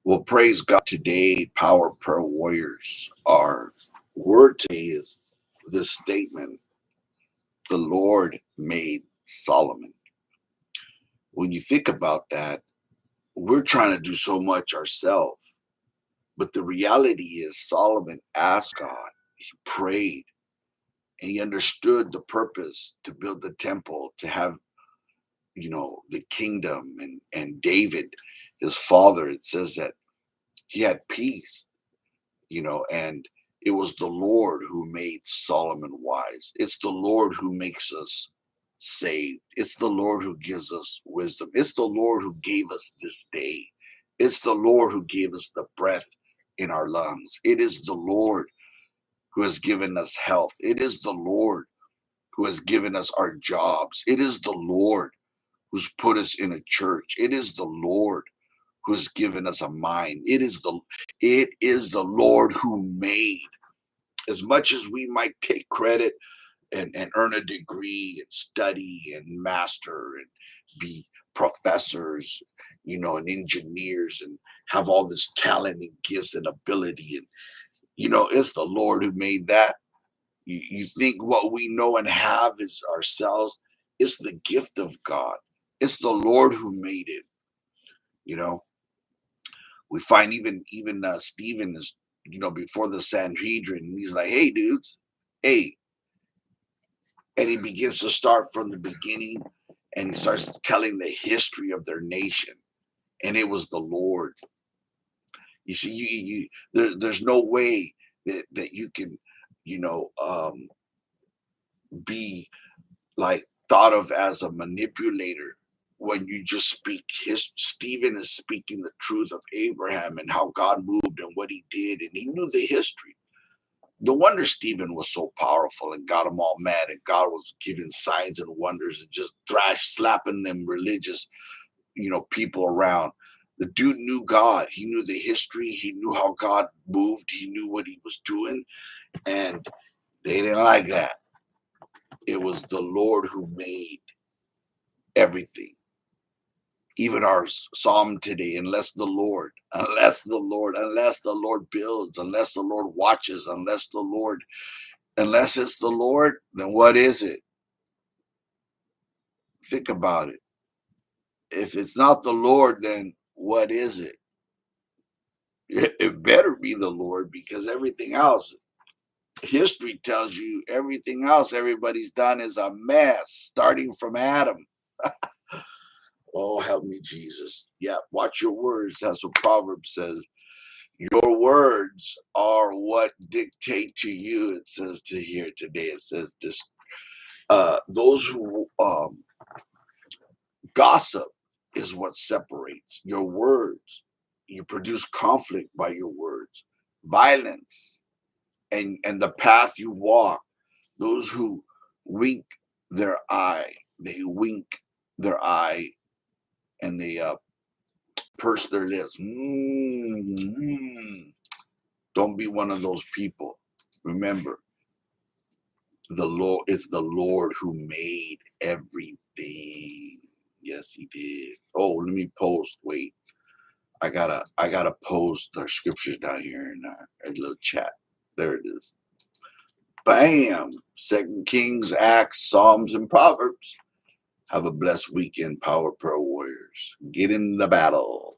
Well, praise God today, Power Prayer Warriors. Our word today is this statement: the Lord made Solomon. When you think about that, we're trying to do so much ourselves. But the reality is, Solomon asked God, he prayed, and he understood the purpose to build the temple, to have, the kingdom, and David, his father, it says that he had peace, and it was the Lord who made Solomon wise. It's the Lord who makes us saved. It's the Lord who gives us wisdom. It's the Lord who gave us this day. It's the Lord who gave us the breath in our lungs. It is the Lord who has given us health. It is the Lord who has given us our jobs. It is the Lord who's put us in a church. It is the Lord who has given us a mind. It is the Lord who made. As much as we might take credit and earn a degree and study and master and be professors, and engineers and have all this talent and gifts and ability, and it's the Lord who made that. You think what we know and have is ourselves? It's the gift of God. It's the Lord who made it. You know, we find even Stephen is, before the Sanhedrin, and he's like, "Hey, dudes, hey," and he begins to start from the beginning, and he starts telling the history of their nation, and it was the Lord. You see, there's no way that you can, you know, um, be like thought of as a manipulator when you just speak his. Stephen is speaking the truth of Abraham and how God moved and what he did, and he knew the history. No wonder Stephen was so powerful and got them all mad, and God was giving signs and wonders and just slapping them religious, people around. The dude knew God. He knew the history. He knew how God moved. He knew what he was doing, and they didn't like that. It was the Lord who made everything. Even our psalm today, unless the Lord builds, unless the Lord watches, unless it's the Lord, then what is it? Think about it. If it's not the Lord, then what is it? It better be the Lord, because everything else, history tells you, everything else everybody's done is a mess, starting from Adam. Oh, help me, Jesus. Yeah, watch your words. That's what Proverbs says. Your words are what dictate to you. It says to here today. It says this. Those who gossip is what separates. Your words. You produce conflict by your words, violence, and the path you walk. Those who wink their eye, they wink their eye, and they purse their lips. Don't be one of those people. Remember, the Lord, it's the Lord who made everything. Yes, he did. Oh, let me post. Wait, I gotta post our scriptures down here in our little chat. There it is. Bam. Second Kings, Acts, Psalms, and Proverbs. Have a blessed weekend, Power Pro Warriors. Get in the battle.